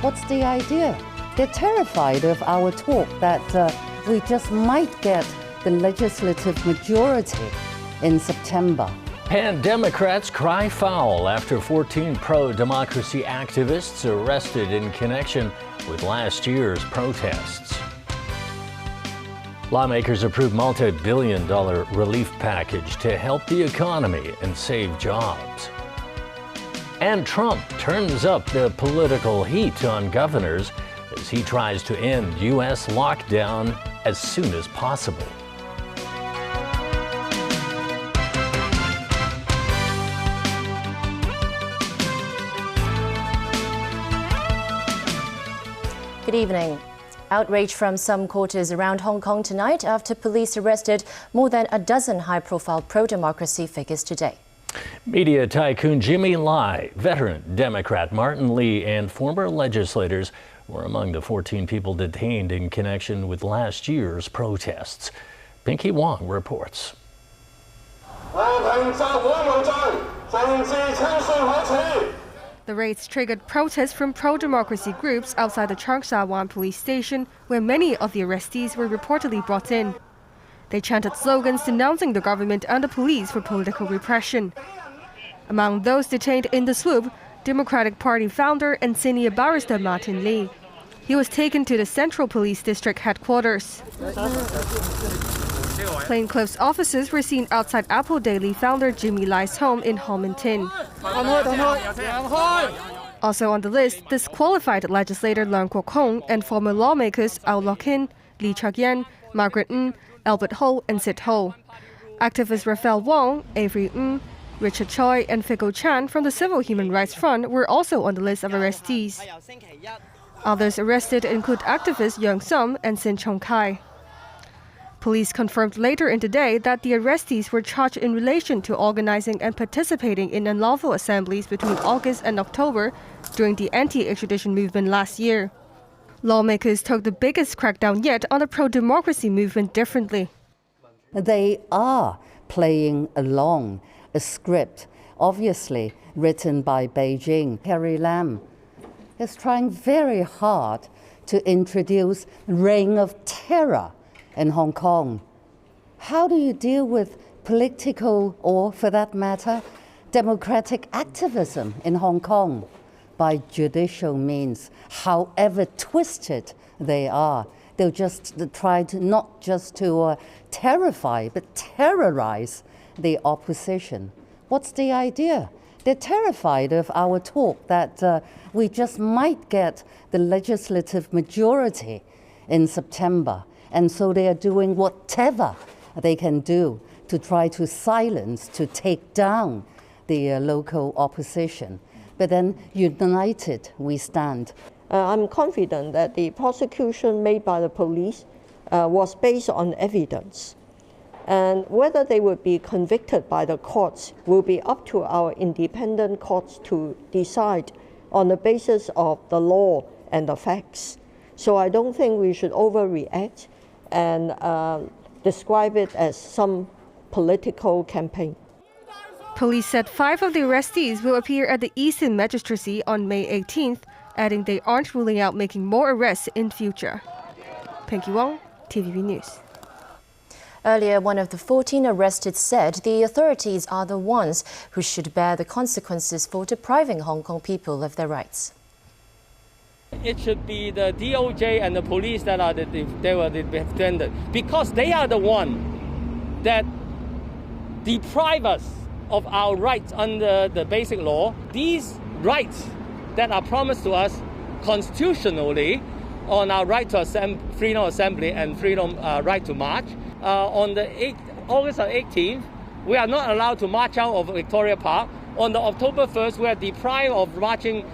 What's the idea? They're terrified of our talk that we just might get the legislative majority in September. And Democrats cry foul after 14 pro-democracy activists arrested in connection with last year's protests. Lawmakers approved multi-billion-dollar relief package to help the economy and save jobs. And Trump turns up the political heat on governors as he tries to end U.S. lockdown as soon as possible. Good evening. Outrage from some quarters around Hong Kong tonight after police arrested more than a dozen high-profile pro-democracy figures today. Media tycoon Jimmy Lai, veteran Democrat Martin Lee, and former legislators were among the 14 people detained in connection with last year's protests. Pinky Wong reports. The raids triggered protests from pro-democracy groups outside the Cheung Sha Wan police station, where many of the arrestees were reportedly brought in. They chanted slogans denouncing the government and the police for political repression. Among those detained in the swoop, Democratic Party founder and senior barrister Martin Lee. He was taken to the Central Police District headquarters. Plainclothes officers were seen outside Apple Daily founder Jimmy Lai's home in Ho Man Tin. Also on the list, disqualified legislator Leung Kwok Hong and former lawmakers Au Lok Hin, Lee Chak Yen, Margaret Ng, Albert Ho, and Sid Ho. Activists Raphael Wong, Avery Ng, Richard Choi, and Figo Chan from the Civil Human Rights Front were also on the list of arrestees. Others arrested include activists Yang Sum and Sin Chong Kai. Police confirmed later in the day that the arrestees were charged in relation to organizing and participating in unlawful assemblies between August and October during the anti-extradition movement last year. Lawmakers took the biggest crackdown yet on the pro-democracy movement differently. They are playing along a script, obviously written by Beijing. Carrie Lam is trying very hard to introduce reign of terror in Hong Kong. How do you deal with political, or for that matter, democratic activism in Hong Kong? By judicial means, however twisted they are. They'll just try to not just to terrify, but terrorize the opposition. What's the idea? They're terrified of our talk that we just might get the legislative majority in September. And so they are doing whatever they can do to try to silence, to take down the local opposition. But then united we stand. I'm confident that the prosecution made by the police was based on evidence. And whether they will be convicted by the courts will be up to our independent courts to decide on the basis of the law and the facts. So I don't think we should overreact and describe it as some political campaign. Police said 5 of the arrestees will appear at the Eastern Magistracy on May 18th, adding they aren't ruling out making more arrests in future. Pinky Wong, TVB News. Earlier, one of the 14 arrested said the authorities are the ones who should bear the consequences for depriving Hong Kong people of their rights. It should be the DOJ and the police that are the defendant, because they are the one that deprive us of our rights under the basic law. These rights that are promised to us constitutionally on our right to freedom of assembly and freedom right to march. On the August 18th, we are not allowed to march out of Victoria Park. On the October 1st, we are deprived of marching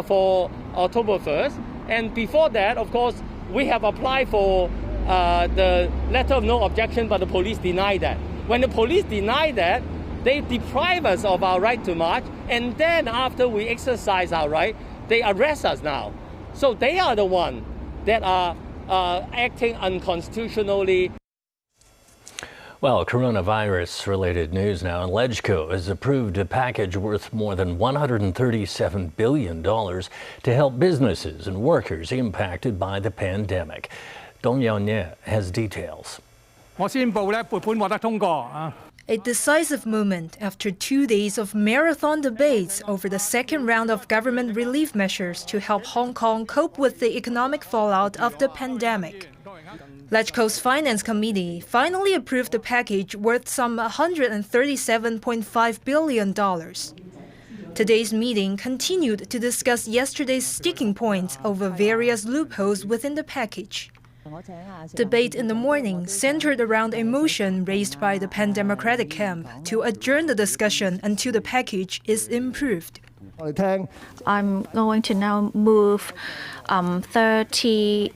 for October 1st. And before that, of course, we have applied for the letter of no objection, but the police denied that. When the police denied that, they deprive us of our right to march, and then after we exercise our right, they arrest us now. So they are the ones that are acting unconstitutionally. Well, coronavirus-related news now. LegCo has approved a package worth more than $137 billion to help businesses and workers impacted by the pandemic. Dong Yao-nie has details. A decisive moment after 2 days of marathon debates over the second round of government relief measures to help Hong Kong cope with the economic fallout of the pandemic. LegCo's Finance Committee finally approved the package worth some $137.5 billion. Today's meeting continued to discuss yesterday's sticking points over various loopholes within the package. Debate in the morning centered around a motion raised by the Pan-Democratic camp to adjourn the discussion until the package is improved. I'm going to now move motion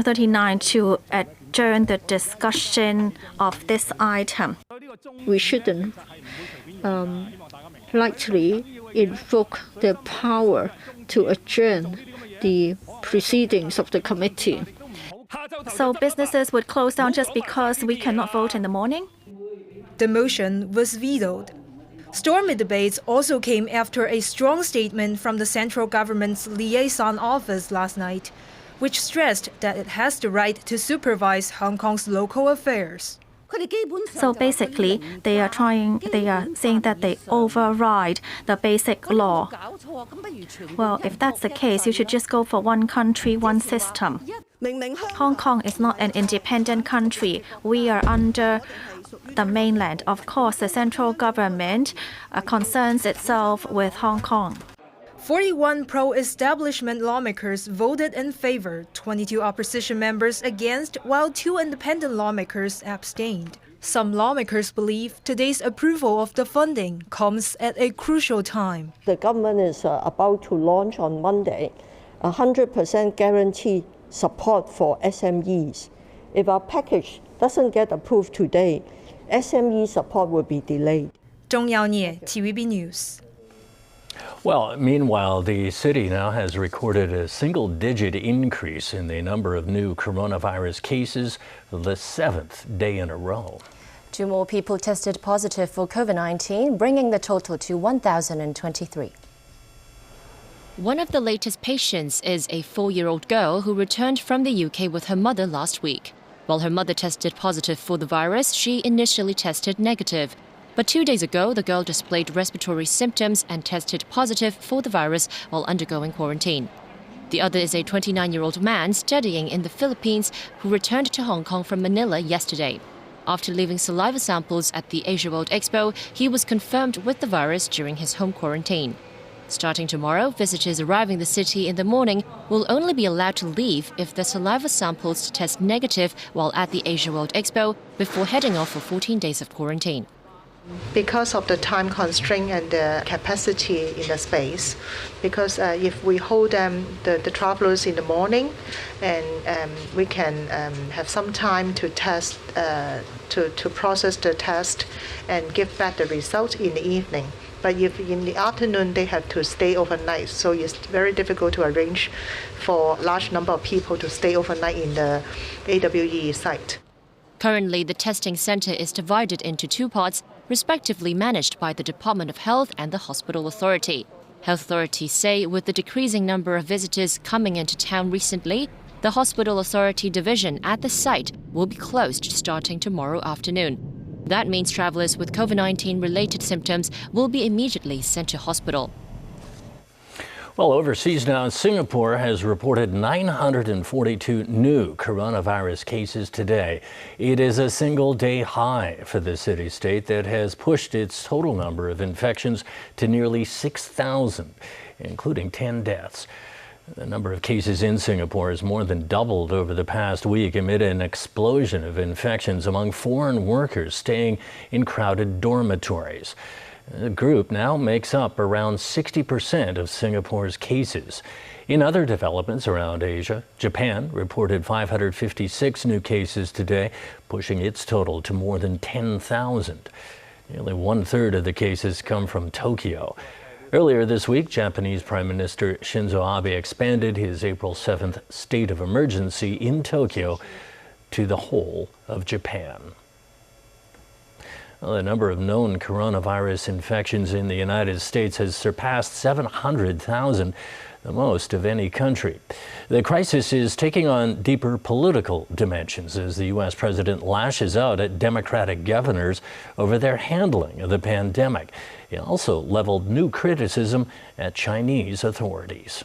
39 to adjourn the discussion of this item. We shouldn't lightly invoke the power to adjourn the proceedings of the committee. So businesses would close down just because we cannot vote in the morning? The motion was vetoed. Stormy debates also came after a strong statement from the central government's liaison office last night, which stressed that it has the right to supervise Hong Kong's local affairs. So basically, they are saying that they override the basic law. Well, if that's the case, you should just go for one country, one system. Hong Kong is not an independent country. We are under the mainland. Of course, the central government concerns itself with Hong Kong. 41 pro-establishment lawmakers voted in favor, 22 opposition members against, while 2 independent lawmakers abstained. Some lawmakers believe today's approval of the funding comes at a crucial time. The government is about to launch on Monday 100% guarantee support for SMEs. If our package doesn't get approved today, SME support will be delayed. Dong Yao-nie, TVB News. Well, meanwhile, the city now has recorded a single-digit increase in the number of new coronavirus cases for the 7th day in a row. 2 more people tested positive for COVID-19, bringing the total to 1,023. One of the latest patients is a 4-year-old girl who returned from the UK with her mother last week. While her mother tested positive for the virus, she initially tested negative. But 2 days ago, the girl displayed respiratory symptoms and tested positive for the virus while undergoing quarantine. The other is a 29-year-old man studying in the Philippines who returned to Hong Kong from Manila yesterday. After leaving saliva samples at the Asia World Expo, he was confirmed with the virus during his home quarantine. Starting tomorrow, visitors arriving the city in the morning will only be allowed to leave if their saliva samples test negative while at the Asia World Expo before heading off for 14 days of quarantine. Because of the time constraint and the capacity in the space, because if we hold the travelers in the morning, and we can have some time to test, to process the test and give back the result in the evening. But if in the afternoon they have to stay overnight, so it's very difficult to arrange for a large number of people to stay overnight in the AWE site. Currently, the testing center is divided into 2 parts, respectively managed by the Department of Health and the Hospital Authority. Health authorities say with the decreasing number of visitors coming into town recently, the Hospital Authority division at the site will be closed starting tomorrow afternoon. That means travelers with COVID-19 related symptoms will be immediately sent to hospital. Well, overseas now, Singapore has reported 942 new coronavirus cases today. It is a single-day high for the city-state that has pushed its total number of infections to nearly 6,000, including 10 deaths. The number of cases in Singapore has more than doubled over the past week amid an explosion of infections among foreign workers staying in crowded dormitories. The group now makes up around 60% of Singapore's cases. In other developments around Asia, Japan reported 556 new cases today, pushing its total to more than 10,000. Nearly 1/3 of the cases come from Tokyo. Earlier this week, Japanese Prime Minister Shinzo Abe expanded his April 7th state of emergency in Tokyo to the whole of Japan. Well, the number of known coronavirus infections in the United States has surpassed 700,000, the most of any country. The crisis is taking on deeper political dimensions as the U.S. president lashes out at Democratic governors over their handling of the pandemic. He also leveled new criticism at Chinese authorities.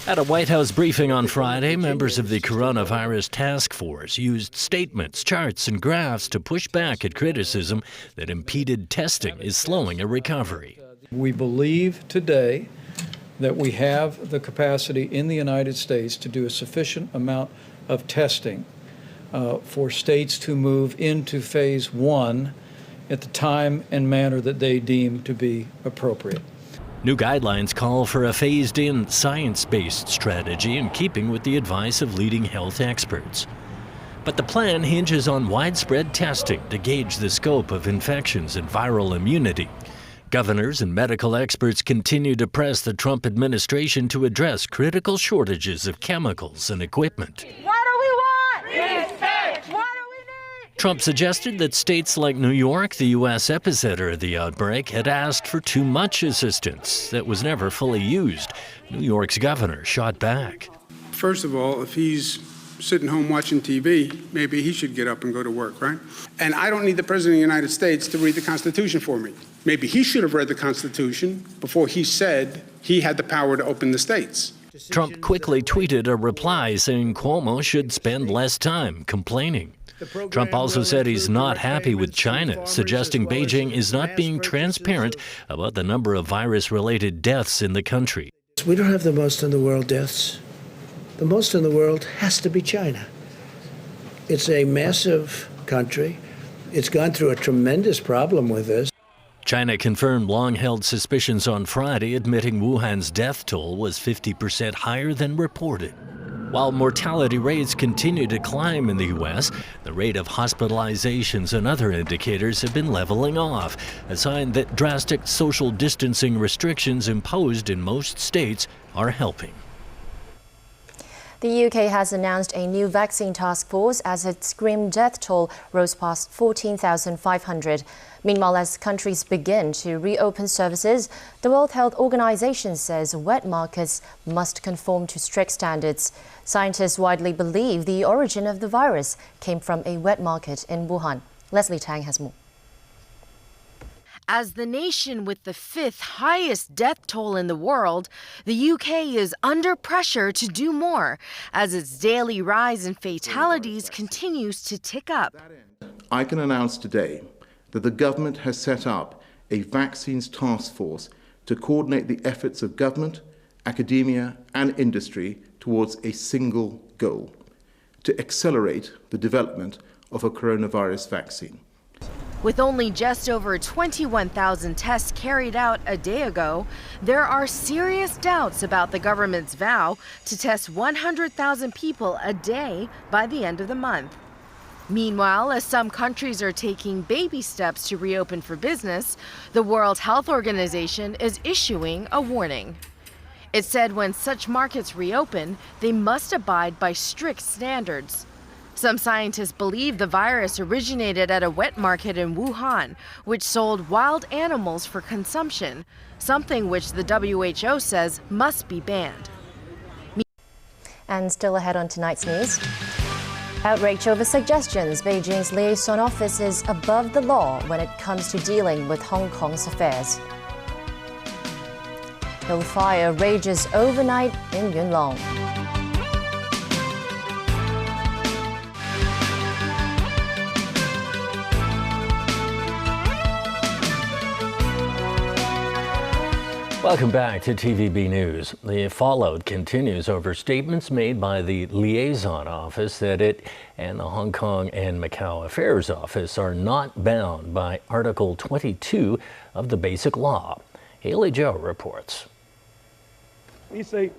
At a White House briefing on Friday, members of the coronavirus task force used statements, charts, and graphs to push back at criticism that impeded testing is slowing a recovery. We believe today that we have the capacity in the United States to do a sufficient amount of testing for states to move into phase 1 at the time and manner that they deem to be appropriate. New guidelines call for a phased-in, science-based strategy in keeping with the advice of leading health experts. But the plan hinges on widespread testing to gauge the scope of infections and viral immunity. Governors and medical experts continue to press the Trump administration to address critical shortages of chemicals and equipment. What do we want? Respect. What do we need? Trump suggested that states like New York, the U.S. epicenter of the outbreak, had asked for too much assistance that was never fully used. New York's governor shot back. First of all, if he's sitting home watching TV, maybe he should get up and go to work, right? And I don't need the President of the United States to read the Constitution for me. Maybe he should have read the Constitution before he said he had the power to open the states. Trump quickly tweeted a reply saying Cuomo should spend less time complaining. Trump also said he's not happy with China, suggesting Beijing is not being transparent about the number of virus-related deaths in the country. We don't have the most in the world deaths. The most in the world has to be China. It's a massive country. It's gone through a tremendous problem with this. China confirmed long-held suspicions on Friday, admitting Wuhan's death toll was 50% higher than reported. While mortality rates continue to climb in the U.S., the rate of hospitalizations and other indicators have been leveling off, a sign that drastic social distancing restrictions imposed in most states are helping. The UK has announced a new vaccine task force as its grim death toll rose past 14,500. Meanwhile, as countries begin to reopen services, the World Health Organization says wet markets must conform to strict standards. Scientists widely believe the origin of the virus came from a wet market in Wuhan. Leslie Tang has more. As the nation with the 5th highest death toll in the world, the UK is under pressure to do more as its daily rise in fatalities continues to tick up. I can announce today that the government has set up a vaccines task force to coordinate the efforts of government, academia and industry towards a single goal: to accelerate the development of a coronavirus vaccine. With only just over 21,000 tests carried out a day ago, there are serious doubts about the government's vow to test 100,000 people a day by the end of the month. Meanwhile, as some countries are taking baby steps to reopen for business, the World Health Organization is issuing a warning. It said when such markets reopen, they must abide by strict standards. Some scientists believe the virus originated at a wet market in Wuhan, which sold wild animals for consumption, something which the WHO says must be banned. And still ahead on tonight's news. Outrage over suggestions Beijing's liaison office is above the law when it comes to dealing with Hong Kong's affairs. Hellfire rages overnight in Yunlong. Welcome back to TVB News. The fallout continues over statements made by the liaison office that it and the Hong Kong and Macau Affairs Office are not bound by Article 22 of the Basic Law. Haley Joe reports. It's a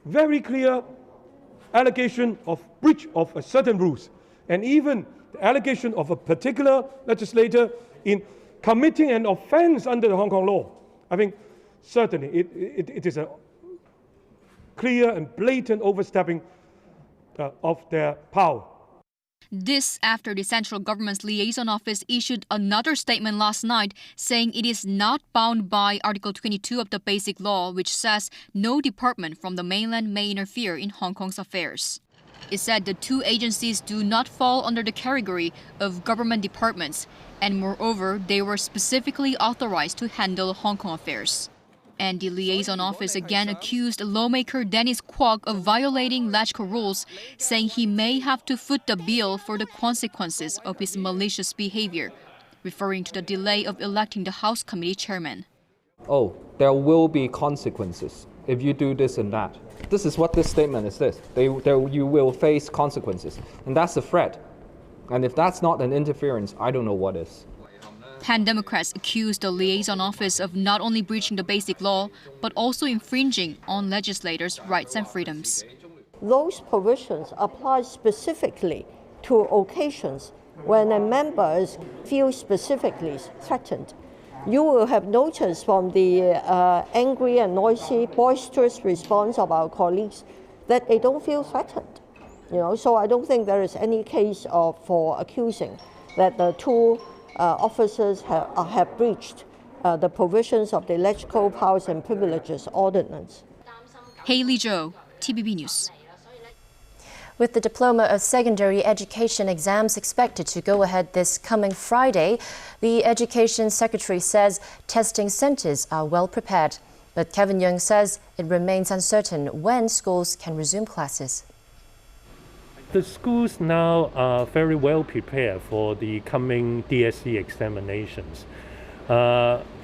very clear allegation of breach of a certain rules, and even the allegation of a particular legislator in committing an offense under the Hong Kong law. I think certainly it is a clear and blatant overstepping of their power. This after the central government's liaison office issued another statement last night saying it is not bound by Article 22 of the Basic Law, which says no department from the mainland may interfere in Hong Kong's affairs. It said the two agencies do not fall under the category of government departments, and moreover, they were specifically authorized to handle Hong Kong affairs. And the liaison office again accused lawmaker Dennis Kwok of violating LegCo rules, saying he may have to foot the bill for the consequences of his malicious behavior, referring to the delay of electing the House Committee chairman. Oh, there will be consequences if you do this and that. This is what this statement is. You will face consequences, and that's a threat. And if that's not an interference, I don't know what is. Han Democrats accused the liaison office of not only breaching the Basic Law, but also infringing on legislators' rights and freedoms. Those provisions apply specifically to occasions when a member feels specifically threatened. You will have noticed from the angry and noisy, boisterous response of our colleagues that they don't feel threatened. So I don't think there is any case for accusing that the two officers have breached the provisions of the LegCo Powers and Privileges Ordinance. Haley Zhou, TVB News. With the Diploma of Secondary Education exams expected to go ahead this coming Friday, the Education Secretary says testing centers are well prepared. But Kevin Yeung says it remains uncertain when schools can resume classes. The schools now are very well prepared for the coming DSE examinations.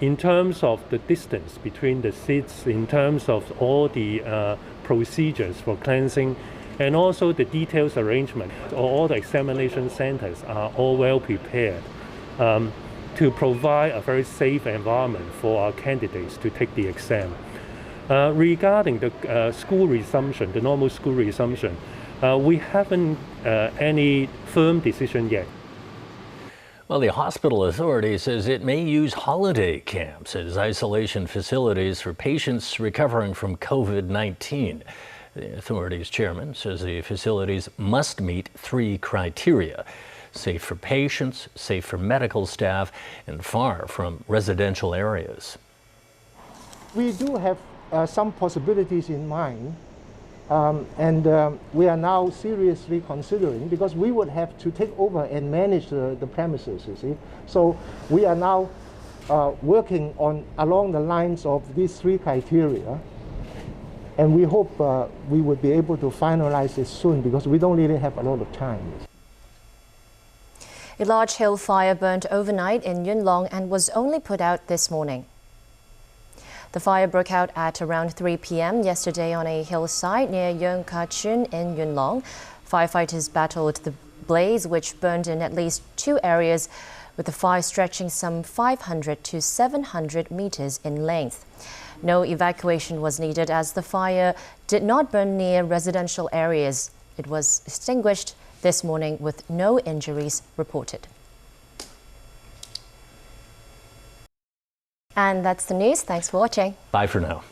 In terms of the distance between the seats, in terms of all the procedures for cleansing, and also the details arrangement, all the examination centers are all well prepared to provide a very safe environment for our candidates to take the exam. Regarding the school resumption, the normal school resumption, we haven't any firm decision yet. Well, the hospital authority says it may use holiday camps as isolation facilities for patients recovering from COVID-19. The authority's chairman says the facilities must meet 3 criteria: safe for patients, safe for medical staff, and far from residential areas. We do have some possibilities in mind. We are now seriously considering, because we would have to take over and manage the premises, you see. So we are now working along the lines of these 3 criteria. And we hope we would be able to finalize this soon, because we don't really have a lot of time. A large hill fire burned overnight in Yuen Long and was only put out this morning. The fire broke out at around 3 p.m. yesterday on a hillside near Yeung Ka Chun in Yuen Long. Firefighters battled the blaze, which burned in at least 2 areas, with the fire stretching some 500 to 700 meters in length. No evacuation was needed as the fire did not burn near residential areas. It was extinguished this morning with no injuries reported. And that's the news. Thanks for watching. Bye for now.